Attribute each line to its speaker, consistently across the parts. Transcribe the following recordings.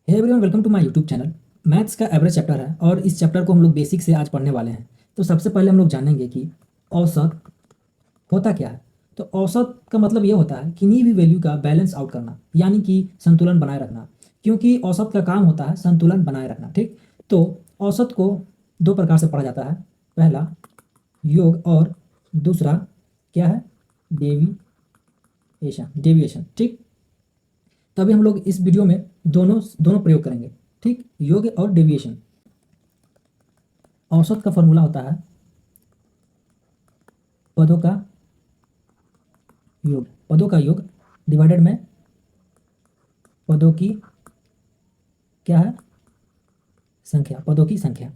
Speaker 1: Hey everyone, welcome to my YouTube channel. Maths का average chapter है और इस चैप्टर को हम लोग बेसिक से आज पढ़ने वाले हैं। तो सबसे पहले हम लोग जानेंगे कि औसत होता क्या है। तो औसत का मतलब ये होता है किन्हीं भी वैल्यू का बैलेंस आउट करना, यानी कि संतुलन बनाए रखना। क्योंकि औसत का काम होता है संतुलन बनाए रखना, ठीक। तो औसत को दो प्रकार से पढ़ा जाता है। पहला योग और दूसरा क्या है, डेविएशन, ठीक। तभी हम लोग इस वीडियो में दोनों दोनों प्रयोग करेंगे, ठीक। योग और डेविएशन। औसत का फॉर्मूला होता है पदों का योग डिवाइडेड में पदों की क्या है, संख्या, पदों की संख्या।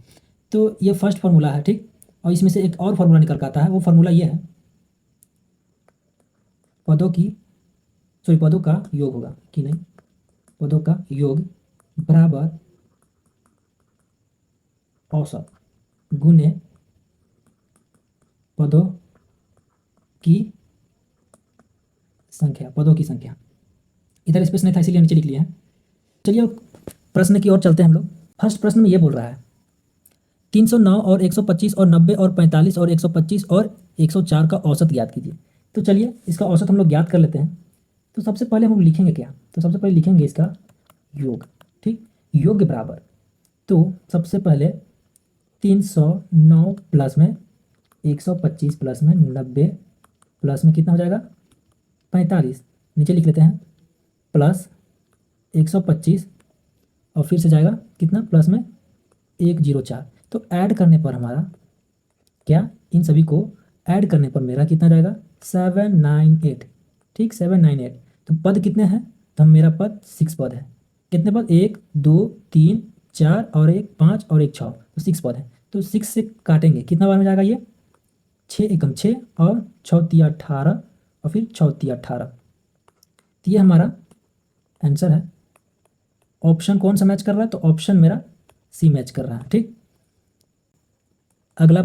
Speaker 1: तो ये फर्स्ट फार्मूला है, ठीक। और इसमें से एक और फार्मूला निकल कर आता है। वो फार्मूला ये है, पदों का योग होगा कि नहीं, पदों का योग बराबर औसत गुने पदों की संख्या। इधर स्पेस नहीं था इसीलिए नीचे लिख लिया है। चलिए प्रश्न की ओर चलते हैं हम लोग। फर्स्ट प्रश्न में ये बोल रहा है 309 और 125 और 90 और 45 और 125 और 104 का औसत ज्ञात कीजिए। तो चलिए इसका औसत हम लोग ज्ञात कर लेते हैं। तो सबसे पहले हम लोग लिखेंगे क्या, तो सबसे पहले लिखेंगे इसका योग, ठीक। योग बराबर, तो सबसे पहले 309 प्लस में 125 प्लस में 90 प्लस में कितना हो जाएगा 45, नीचे लिख लेते हैं, प्लस 125 और फिर से जाएगा कितना प्लस में 104। तो ऐड करने पर हमारा क्या, इन सभी को ऐड करने पर मेरा कितना जाएगा 798, ठीक। 798। तो पद कितने हैं, तो मेरा पद 6 पद है। कितने पद, 1 2 3 4 और 1 5 और 1 6, तो 6 पद है। तो 6 से काटेंगे कितना बार में जाएगा ये, 6 एकम 6 और 6 तिया 18 और फिर 6 तिया 18। तो ये हमारा आंसर है। ऑप्शन कौन सा मैच कर रहा है, तो ऑप्शन मेरा सी मैच कर रहा है, ठीक। अगला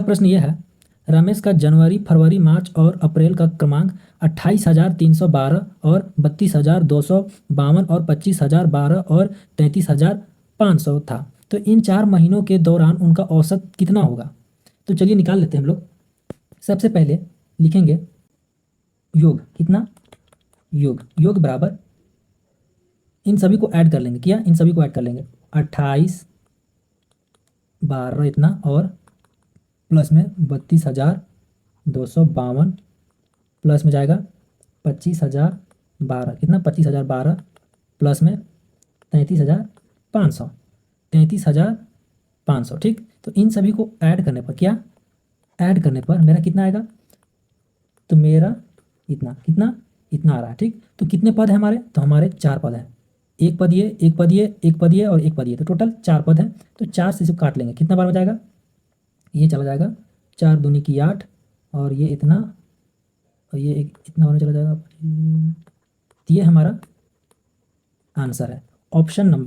Speaker 1: प्रश्न यह है, रमेश का जनवरी फरवरी मार्च और अप्रैल का क्रमांक 28,312 और 32,252 और 25,012 और 33,500 था। तो इन 4 महीनों के दौरान उनका औसत कितना होगा। तो चलिए निकाल लेते हैं हम लोग। सबसे पहले लिखेंगे योग, कितना, योग बराबर, इन सभी को ऐड कर लेंगे, क्या, इन सभी को ऐड कर लेंगे, 28 12 इतना और प्लस में 32,252 प्लस में जाएगा 25,012, कितना 25,012 प्लस में 33,500, 33,500, ठीक। तो इन सभी को ऐड करने पर क्या, ऐड करने पर मेरा कितना आएगा, तो मेरा इतना आ रहा है, ठीक। तो कितने पद हैं हमारे, तो हमारे 4 पद हैं। एक पद ये, एक पद ये, एक पद ये और एक पद ये, तो टोटल 4 पद हैं। तो 4 से इसको काट लेंगे, कितना बार में जाएगा, ये चला जाएगा 4 दूनी की 8 और ये इतना और ये इतना होने चला जाएगा। तो ये हमारा आंसर है। ऑप्शन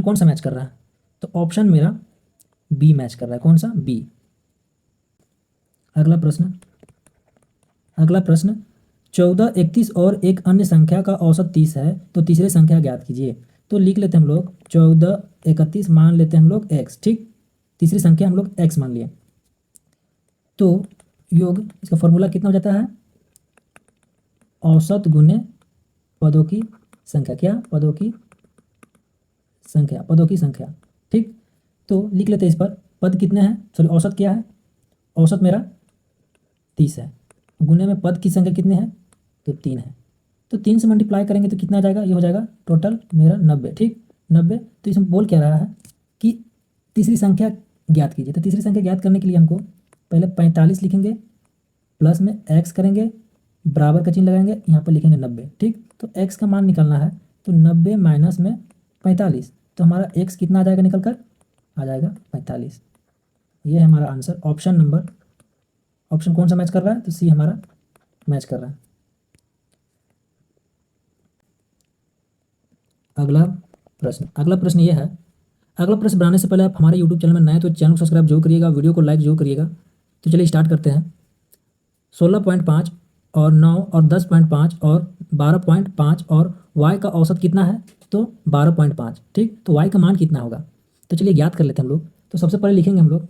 Speaker 1: कौन सा मैच कर रहा है, तो ऑप्शन मेरा बी मैच कर रहा है। कौन सा, बी। अगला प्रश्न 14 31 और एक अन्य संख्या का औसत 30 है, तो तीसरी संख्या ज्ञात कीजिए। तो लिख लेते हैं हम लोग 14 31 मान लेते हैं हम लोग x, ठीक। तीसरी संख्या हम लोग x मान लिए। तो योग, इसका फॉर्मूला कितना हो जाता है, औसत गुने पदों की संख्या, क्या, पदों की संख्या, ठीक। तो लिख लेते हैं इस पर, पद कितने हैं, सॉरी औसत क्या है, औसत मेरा 30 है, गुने में पद की संख्या कितने हैं, तो 3 है। तो 3 से मल्टीप्लाई करेंगे तो कितना आ जाएगा, ये हो जाएगा टोटल मेरा 90, ठीक, 90। तो इसमें बोल क्या रहा है कि तीसरी संख्या ज्ञात कीजिए। तो तीसरी संख्या ज्ञात करने के लिए हमको पहले 45 लिखेंगे, प्लस में x करेंगे, बराबर का चिन्ह लगाएंगे, यहाँ पर लिखेंगे 90, ठीक। तो x का मान निकालना है, तो 90 माइनस में 45, तो हमारा x कितना आ जाएगा, निकल कर आ जाएगा 45। ये है हमारा आंसर। ऑप्शन कौन सा मैच कर रहा है, तो सी हमारा मैच कर रहा है। अगला प्रश्न ये है, अगला प्रश्न बनाने से पहले आप हमारे यूट्यूब चैनल में नए तो चैनल को सब्सक्राइब जरूर करिएगा, वीडियो को लाइक जरूर करिएगा। तो चलिए स्टार्ट करते हैं। 16.5 और 9 और 10.5 और 12.5 और y का औसत कितना है, तो 12.5। ठीक, तो y का मान कितना होगा, तो चलिए ज्ञात कर लेते हैं हम लोग। तो सबसे पहले लिखेंगे हम लोग,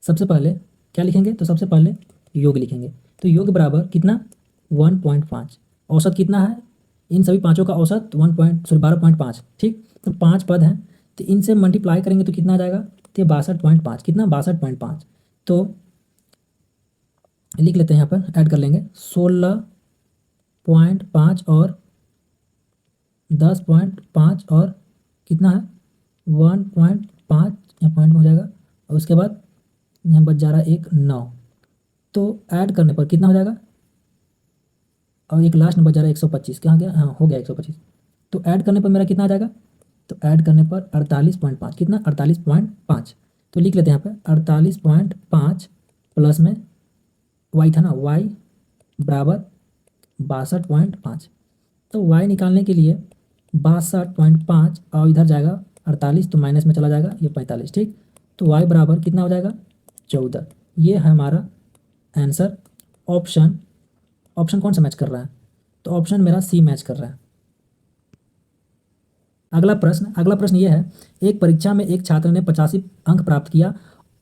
Speaker 1: सबसे पहले क्या लिखेंगे, तो सबसे पहले योग लिखेंगे। तो योग बराबर कितना, 1.5। औसत कितना है, इन सभी पाँचों का औसत 12.5। ठीक, तो 5 पद हैं, तो इनसे मल्टीप्लाई करेंगे तो कितना आ जाएगा, तो 62.5, कितना 62.5। तो लिख लेते हैं, यहाँ पर ऐड कर लेंगे 16.5 और 10.5 और कितना है 1.5, यहाँ पॉइंट में हो जाएगा, और उसके बाद यहाँ बच जा रहा है एक 9। तो ऐड करने पर कितना हो जाएगा, और एक लास्ट नंबर जा रहा है 125, कहाँ गया, हाँ हो गया 125। तो ऐड करने पर मेरा कितना आ जाएगा, तो ऐड करने पर 48.5, कितना 48.5। तो लिख लेते हैं यहाँ पे 48.5 प्लस में वाई था ना, वाई बराबर 62.5। तो वाई निकालने के लिए 62.5 और इधर जाएगा 48, तो माइनस में चला जाएगा ये 45। ठीक, तो वाई बराबर कितना हो जाएगा 14। ये है हमारा आंसर। ऑप्शन, ऑप्शन कौन सा मैच कर रहा है, तो ऑप्शन मेरा सी मैच कर रहा है। अगला प्रश्न ये है, एक परीक्षा में एक छात्र ने 85 अंक प्राप्त किया,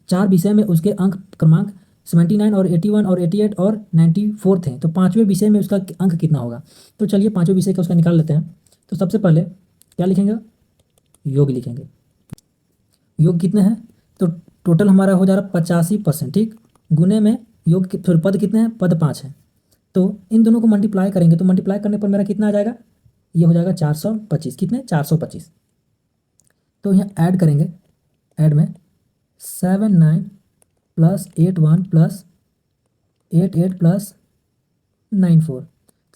Speaker 1: 4 विषय में उसके अंक क्रमांक 79 और 81 और 88 और 94 थे, तो 5वें विषय में उसका अंक कितना होगा। तो चलिए 5वें विषय का उसका निकाल लेते हैं। तो सबसे पहले क्या लिखेंगे, योग लिखेंगे। योग कितने हैं, तो टोटल हमारा हो जा रहा 85%। ठीक, गुने में योग के फिर पद कितने हैं, पद 5 हैं, तो इन दोनों को मल्टीप्लाई करेंगे, तो मल्टीप्लाई करने पर मेरा कितना आ जाएगा, ये हो जाएगा 425, कितने 425। तो यहाँ ऐड करेंगे, ऐड में 79 प्लस 81 प्लस 88 प्लस 94,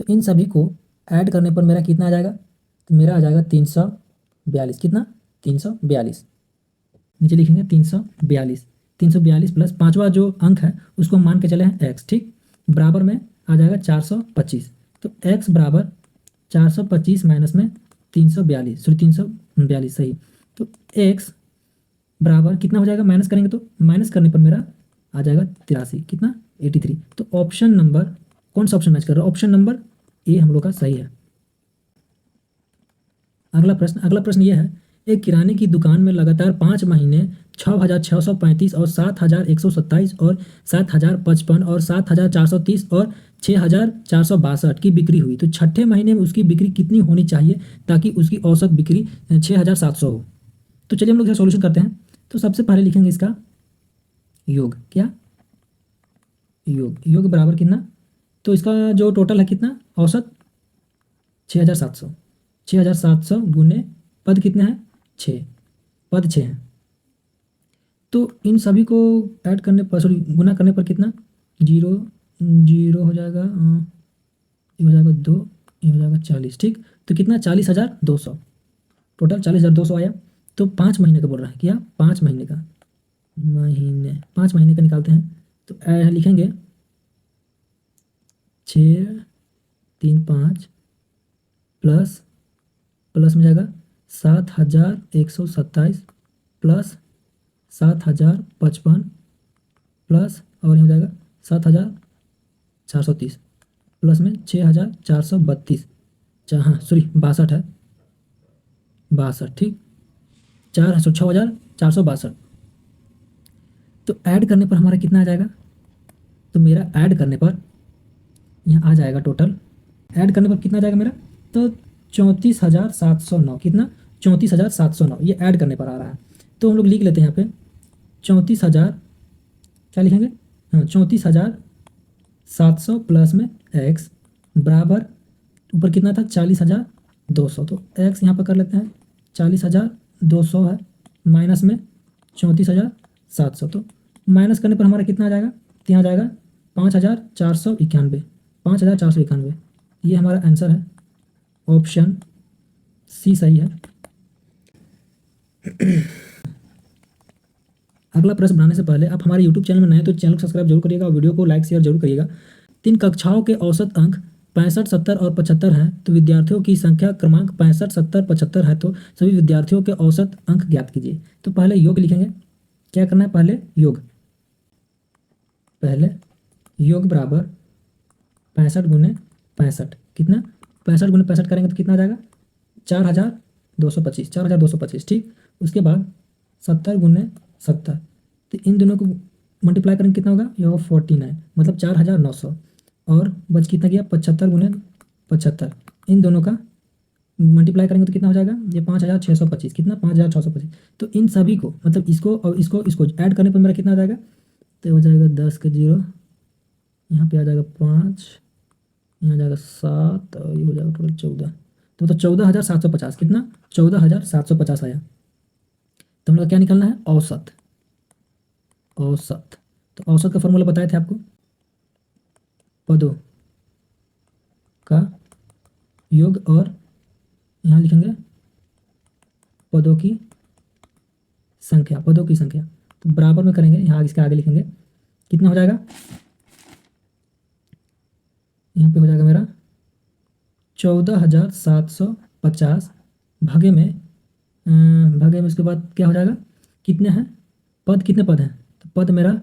Speaker 1: तो इन सभी को ऐड करने पर मेरा कितना आ जाएगा, तो मेरा आ जाएगा 342, कितना 342। नीचे लिखेंगे 342, 342 प्लस पाँचवा जो अंक है उसको हम मान के चले हैं x। ठीक, बराबर में आ जाएगा 425, तो x बराबर 425 माइनस में 342, सॉरी 342 सही। तो x बराबर कितना हो जाएगा, माइनस करेंगे तो माइनस करने पर मेरा आ जाएगा 83, कितना 83। तो ऑप्शन नंबर, कौन सा ऑप्शन मैच कर रहा है, ऑप्शन नंबर ए हम लोग का सही है। अगला प्रश्न ये है, एक किराने की दुकान में लगातार 5 महीने 6,635 और 7,127 और 7,055 और 7,430 और 6,462 की बिक्री हुई, तो छठे महीने में उसकी बिक्री कितनी होनी चाहिए ताकि उसकी औसत बिक्री 6,700 हो। तो चलिए हम लोग इसका सॉल्यूशन करते हैं। तो सबसे पहले लिखेंगे इसका योग, क्या योग बराबर कितना, तो इसका जो टोटल है कितना, औसत 6,700, 6,700 गुने पद कितने हैं 6, पद 6 हैं, तो इन सभी को ऐड करने पर, सॉरी गुना करने पर कितना 0 0 हो जाएगा, ये हो जाएगा 2, ये हो जाएगा 40। ठीक, तो कितना 40,200, टोटल 40,200 आया। तो 5 महीने का बोल रहा है, क्या 5 महीने का, 5 महीने का निकालते हैं। तो लिखेंगे 6 3 5 प्लस में जाएगा 7,127 प्लस 7,055 प्लस और ये हो जाएगा 7,430 प्लस में 6,432, हाँ सॉरी 62 है, 62। ठीक, 6,462। तो ऐड करने पर हमारा कितना आ जाएगा, तो मेरा ऐड करने पर यहाँ आ जाएगा, टोटल ऐड करने पर कितना आ जाएगा मेरा, तो 34,709, कितना 34,709, ये ऐड करने पर आ रहा है। तो हम लोग लिख लेते हैं यहाँ पे 34,000, क्या लिखेंगे, हाँ 34,700 प्लस में x बराबर ऊपर कितना था 40,200, तो x यहाँ पर कर लेते हैं 40,200 है माइनस में 34,700, तो माइनस करने पर हमारा कितना आ जाएगा, तो यहाँ जाएगा 5,491, 5,491। ये हमारा आंसर है, ऑप्शन सी सही है। अगला प्रश्न बनाने से पहले आप हमारे YouTube चैनल में नए हैं तो चैनल को सब्सक्राइब जरूर करिएगा और वीडियो को लाइक शेयर जरूर करिएगा। 3 कक्षाओं के औसत अंक 65, 70 और 75 हैं, तो विद्यार्थियों की संख्या क्रमांक 65, 70, 75 है, तो सभी विद्यार्थियों के औसत अंक ज्ञात कीजिए। तो पहले योग लिखेंगे, क्या करना है, पहले योग बराबर 65 × 65, कितना 65 × 65 करेंगे तो कितना आ जाएगा 4225, 4225, ठीक। उसके बाद 70 × 70, तो इन दोनों को मल्टीप्लाई करेंगे कितना होगा, ये होगा 49, मतलब 4900। और बच कितना गया 75 × 75, इन दोनों का मल्टीप्लाई करेंगे तो कितना हो जाएगा, ये 5625, कितना 5625। तो इन सभी को मतलब इसको और इसको ऐड करने पर मेरा कितना आ जाएगा, तो हो जाएगा 10 के 0, यहाँ पे आ जाएगा 5, यहाँ आ जाएगा 7 और ये हो जाएगा टोटल 14, तो मतलब 14750, कितना 14750 आया। तो हम लोग क्या निकालना है, औसत। औसत, तो औसत का फॉर्मूला बताए थे आपको, पदों का योग और यहाँ लिखेंगे पदों की संख्या, पदों की संख्या, तो बराबर में करेंगे, यहाँ इसके आगे लिखेंगे कितना हो जाएगा, यहाँ पे हो जाएगा मेरा 14750 भागे में उसके बाद क्या हो जाएगा, कितने हैं पद, कितने पद हैं, तो पद मेरा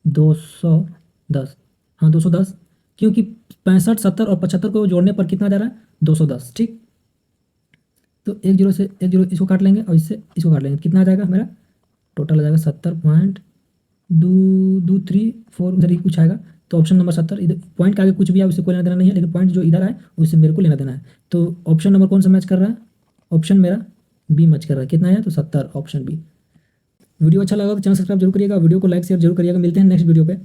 Speaker 1: 210, हाँ 210, क्योंकि 65 70 और 75 को जोड़ने पर कितना जा रहा है 210, ठीक। तो 1 0 से 1 0 इसको काट लेंगे और इससे इसको काट लेंगे, कितना आ जाएगा मेरा टोटल आ जाएगा 70.234, उधर ही कुछ आएगा, तो ऑप्शन नंबर 70, इधर पॉइंट के आगे कुछ भी आए उससे कोई लेना देना नहीं है, लेकिन पॉइंट जो इधर आए उससे मेरे को लेना देना है। तो ऑप्शन नंबर कौन सा मैच कर रहा है, ऑप्शन मेरा बी मैच कर रहा है, कितना आया तो 70, ऑप्शन बी। वीडियो अच्छा लगा तो चैनल सब्सक्राइब जरूर करिएगा, वीडियो को लाइक शेयर जरूर करिएगा। मिलते हैं नेक्स्ट वीडियो पे।